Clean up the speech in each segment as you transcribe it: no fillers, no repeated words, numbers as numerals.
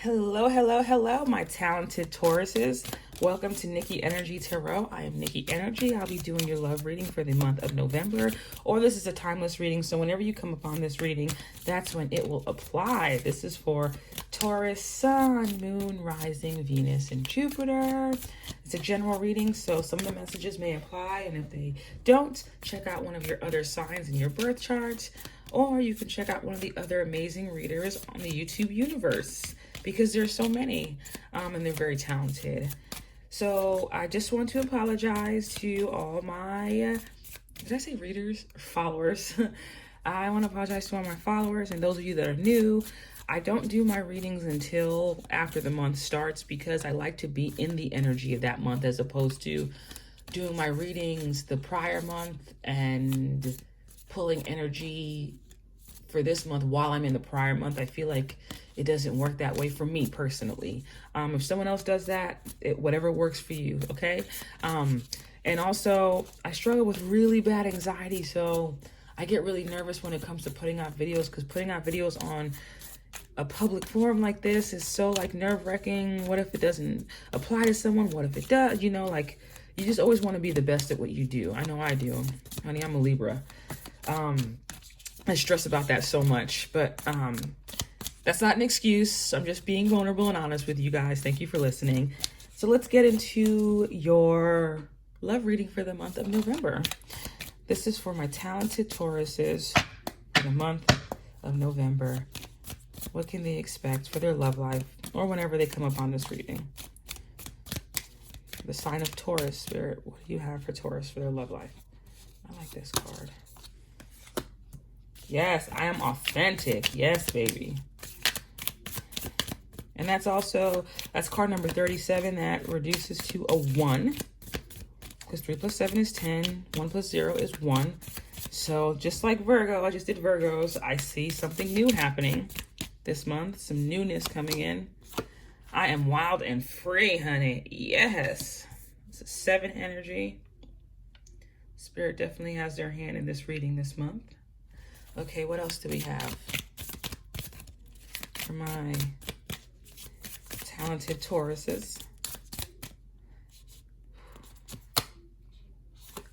Hello, hello, hello, my talented Tauruses. Welcome to Nikkienergytarot. I am Nikki Energy. I'll be doing your love reading for the month of November, or this is a timeless reading, so whenever you come upon this reading, that's when it will apply. This is for Taurus, Sun, Moon, Rising, Venus, and Jupiter. It's a general reading, so some of the messages may apply, and if they don't, check out one of your other signs in your birth chart, or you can check out one of the other amazing readers on the YouTube universe, because there's so many, and they're very talented. So I just want to apologize to all my, did I say readers? Followers. I want to apologize to all my followers and those of you that are new. I don't do my readings until after the month starts because I like to be in the energy of that month as opposed to doing my readings the prior month and pulling energy for this month while I'm in the prior month. I feel like it doesn't work that way for me personally. If someone else does that, whatever works for you, okay? And also, I struggle with really bad anxiety, so I get really nervous when it comes to putting out videos, because putting out videos on a public forum like this is so like nerve-wracking. What if it doesn't apply to someone? What if it does? You know, like, you just always want to be the best at what you do. I know I do. Honey, I'm a Libra. I stress about that so much, but that's not an excuse. I'm just being vulnerable and honest with you guys. Thank you for listening. So let's get into your love reading for the month of November. This is for my talented Tauruses for the month of November. What can they expect for their love life or whenever they come upon this reading? The sign of Taurus, Spirit. What do you have for Taurus for their love life? I like this card. Yes, I am authentic. Yes, baby. And that's card number 37. That reduces to a 1. Because 3 plus 7 is 10. 1 plus 0 is 1. So just like Virgo, I just did Virgos. I see something new happening this month. Some newness coming in. I am wild and free, honey. Yes. It's a 7 energy. Spirit definitely has their hand in this reading this month. Okay, what else do we have for my talented Tauruses?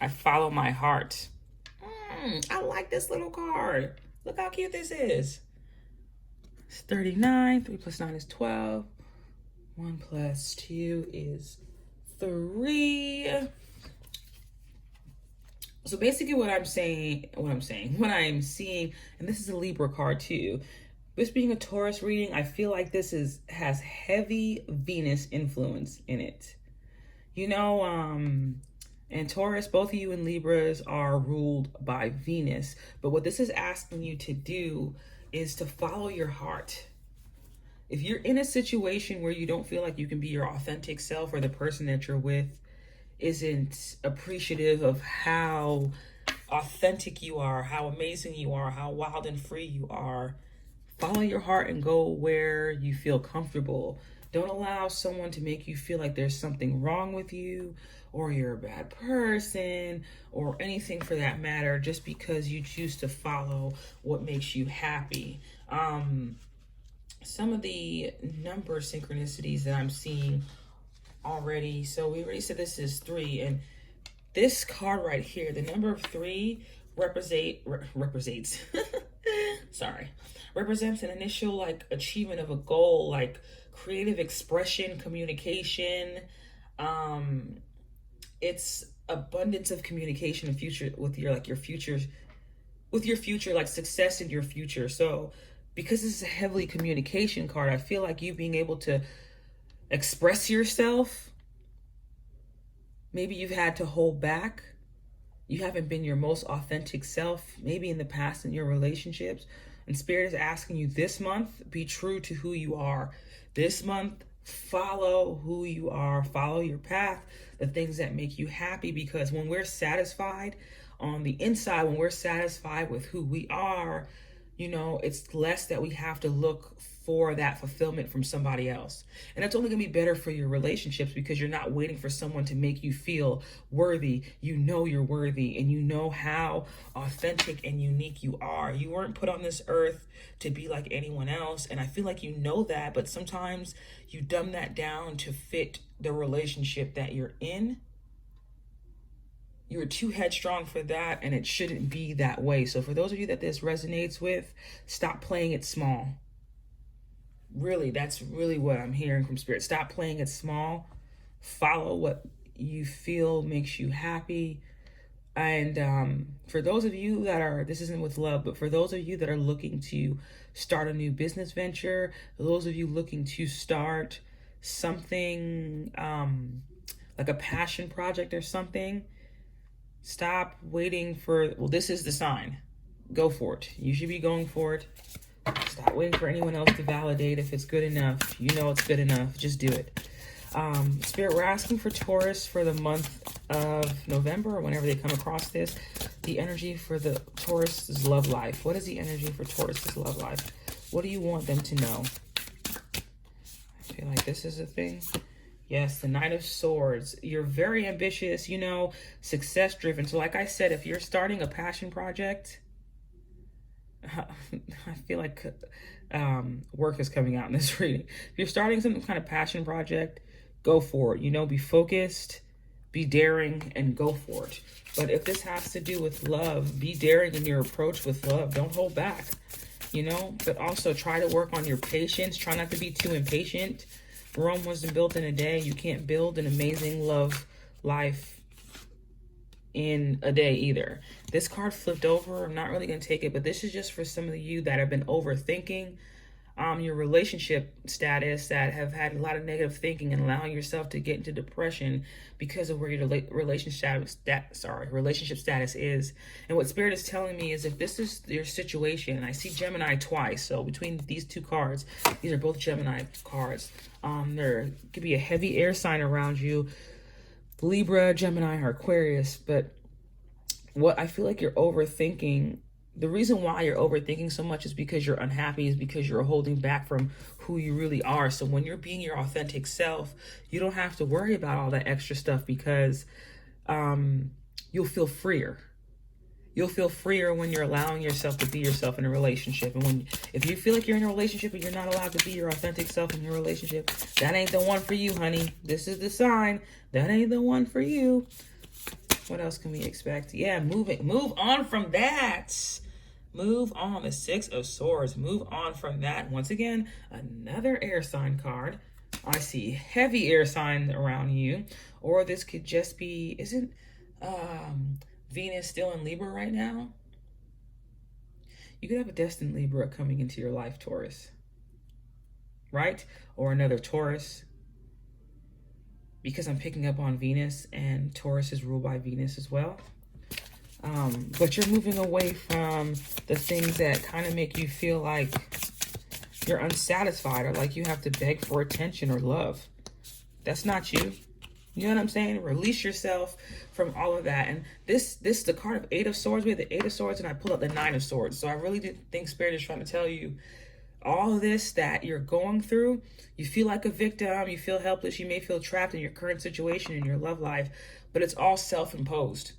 I follow my heart. I like this little card. Look how cute this is. It's 39. 3 plus 9 is 12. 1 plus 2 is 3. So basically what I'm seeing, and this is a Libra card too. This being a Taurus reading, I feel like this has heavy Venus influence in it. You know, and Taurus, both of you and Libras are ruled by Venus. But what this is asking you to do is to follow your heart. If you're in a situation where you don't feel like you can be your authentic self, or the person that you're with isn't appreciative of how authentic you are, how amazing you are, how wild and free you are, follow your heart and go where you feel comfortable. Don't allow someone to make you feel like there's something wrong with you, or you're a bad person, or anything for that matter, just because you choose to follow what makes you happy. Some of the number synchronicities that I'm seeing already, so we already said this is 3, and this card right here, the number 3 represents an initial like achievement of a goal, like creative expression, communication. It's abundance of communication in future with your future, like success in your future. So because this is a heavily communication card, I feel like you being able to express yourself, maybe you've had to hold back. You haven't been your most authentic self, maybe in the past in your relationships. And Spirit is asking you this month, be true to who you are. This month, follow who you are, follow your path, the things that make you happy. Because when we're satisfied on the inside, when we're satisfied with who we are, you know, it's less that we have to look for that fulfillment from somebody else. And it's only going to be better for your relationships because you're not waiting for someone to make you feel worthy. You know you're worthy, and you know how authentic and unique you are. You weren't put on this earth to be like anyone else. And I feel like you know that, but sometimes you dumb that down to fit the relationship that you're in. You're too headstrong for that, and it shouldn't be that way. So for those of you that this resonates with, stop playing it small. Really, that's really what I'm hearing from Spirit. Stop playing it small. Follow what you feel makes you happy. And for those of you that are, this isn't with love, but for those of you that are looking to start a new business venture, those of you looking to start something like a passion project or something, stop waiting for, well, this is the sign. Go for it. You should be going for it. Stop waiting for anyone else to validate if it's good enough. You know it's good enough. Just do it. Spirit, we're asking for Taurus for the month of November, or whenever they come across this. The energy for the Taurus's love life. What is the energy for Taurus's love life? What do you want them to know? I feel like this is a thing. Yes, the Knight of Swords. You're very ambitious, you know, success driven. So like I said, if you're starting a passion project, I feel like work is coming out in this reading. If you're starting some kind of passion project, go for it. You know, be focused, be daring, and go for it. But if this has to do with love, be daring in your approach with love. Don't hold back, you know, but also try to work on your patience. Try not to be too impatient. Rome wasn't built in a day. You can't build an amazing love life in a day either. This card flipped over. I'm not really going to take it, but this is just for some of you that have been overthinking your relationship status, that have had a lot of negative thinking and allowing yourself to get into depression because of where your relationship status is. And what Spirit is telling me is, if this is your situation, and I see Gemini twice, so between these two cards, these are both Gemini cards, there could be a heavy air sign around you, Libra, Gemini, or Aquarius. But what I feel like you're overthinking, the reason why you're overthinking so much is because you're unhappy, is because you're holding back from who you really are. So when you're being your authentic self, you don't have to worry about all that extra stuff, because you'll feel freer. You'll feel freer when you're allowing yourself to be yourself in a relationship. And if you feel like you're in a relationship and you're not allowed to be your authentic self in your relationship, that ain't the one for you, honey. This is the sign. That ain't the one for you. What else can we expect? Yeah, move on from that. Move on. The Six of Swords. Move on from that. Once again, another air sign card. I see heavy air sign around you. Or this could just be, isn't Venus still in Libra right now? You could have a destined Libra coming into your life, Taurus. Right? Or another Taurus. Because I'm picking up on Venus, and Taurus is ruled by Venus as well. But you're moving away from the things that kind of make you feel like you're unsatisfied, or like you have to beg for attention or love. That's not you. You know what I'm saying? Release yourself from all of that. And this is the card of Eight of Swords. We have the Eight of Swords, and I pulled up the Nine of Swords. So I really do think Spirit is trying to tell you, all of this that you're going through, you feel like a victim, you feel helpless, you may feel trapped in your current situation in your love life, but it's all self-imposed.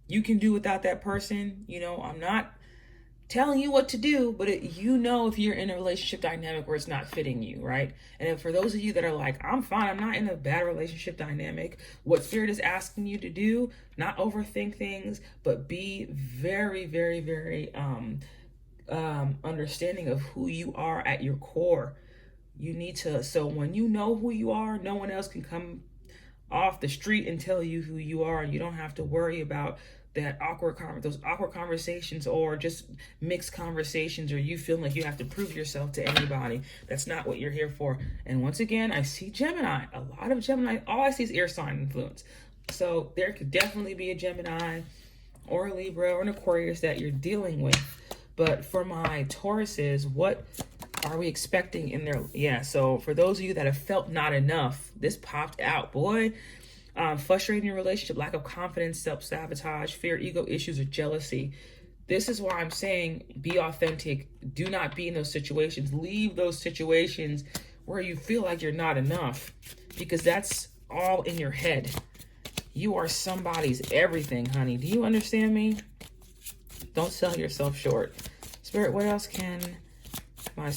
You can do without that person. You know, I'm not telling you what to do, but you know if you're in a relationship dynamic where it's not fitting you, right? And for those of you that are like, I'm fine, I'm not in a bad relationship dynamic, what Spirit is asking you to do, not overthink things, but be very, very, very understanding of who you are at your core. You need to, so when you know who you are, no one else can come off the street and tell you who you are, and you don't have to worry about that those awkward conversations, or just mixed conversations, or you feeling like you have to prove yourself to anybody. That's not what you're here for. And once again, I see Gemini, a lot of Gemini. All I see is air sign influence. So there could definitely be a Gemini or a Libra or an Aquarius that you're dealing with. But for my Tauruses, what are we expecting in their, yeah, so for those of you that have felt not enough, this popped out, boy. Frustrating your relationship, lack of confidence, self-sabotage, fear, ego issues, or jealousy. This is why I'm saying be authentic. Do not be in those situations. Leave those situations where you feel like you're not enough, because that's all in your head. You are somebody's everything, honey. Do you understand me? Don't sell yourself short. Spirit, what else can my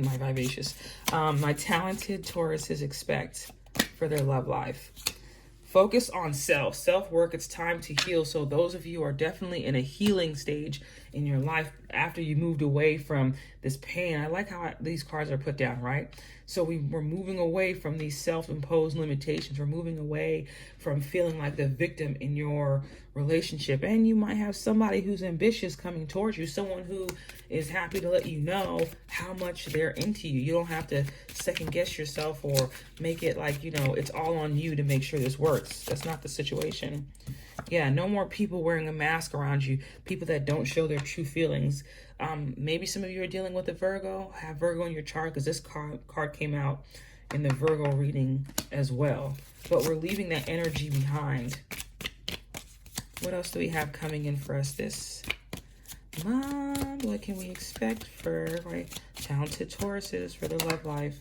vivacious, my talented Tauruses expect for their love life? Focus on self-work. It's time to heal. So those of you are definitely in a healing stage in your life after you moved away from this pain. I like how these cards are put down, right? So we're moving away from these self-imposed limitations. We're moving away from feeling like the victim in your relationship. And you might have somebody who's ambitious coming towards you, someone who is happy to let you know how much they're into you. You don't have to second guess yourself or make it like, you know, it's all on you to make sure this works. That's not the situation. Yeah, no more people wearing a mask around you, people that don't show their true feelings. Maybe some of you are dealing with a Virgo, have Virgo in your chart, because this card came out in the Virgo reading as well. But we're leaving that energy behind. What else do we have coming in for us this month? What can we expect for my talented Tauruses for their love life?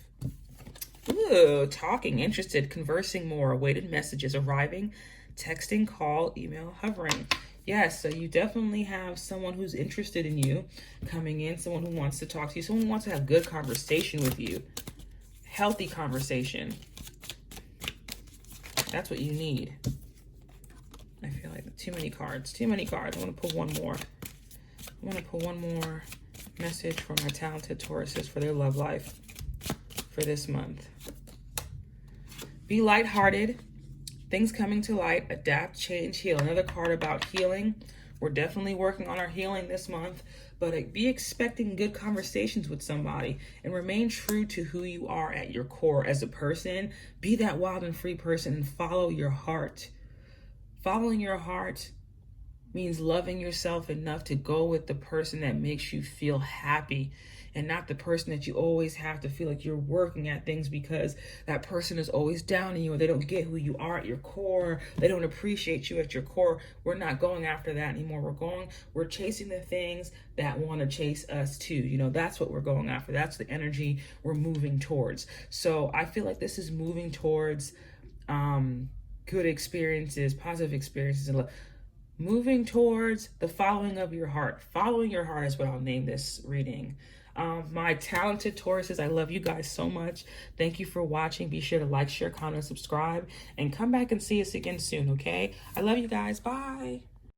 Ooh, talking, interested, conversing more, awaited messages arriving, texting, call, email, hovering. Yes, so you definitely have someone who's interested in you coming in, someone who wants to talk to you, someone who wants to have good conversation with you. Healthy conversation. That's what you need. I feel like too many cards. Too many cards. I want to pull one more. I want to pull one more message for my talented Tauruses for their love life for this month. Be lighthearted. Things coming to light. Adapt, change, heal. Another card about healing. We're definitely working on our healing this month. But be expecting good conversations with somebody and remain true to who you are at your core as a person. Be that wild and free person and follow your heart. Following your heart means loving yourself enough to go with the person that makes you feel happy and not the person that you always have to feel like you're working at things because that person is always down on you or they don't get who you are at your core. They don't appreciate you at your core. We're not going after that anymore. We're chasing the things that want to chase us too. You know, that's what we're going after. That's the energy we're moving towards. So I feel like this is moving towards good experiences, positive experiences in love. Moving towards the following of your heart. Following your heart is what I'll name this reading. My talented Tauruses, I love you guys so much. Thank you for watching. Be sure to like, share, comment, subscribe, and come back and see us again soon, okay? I love you guys. Bye.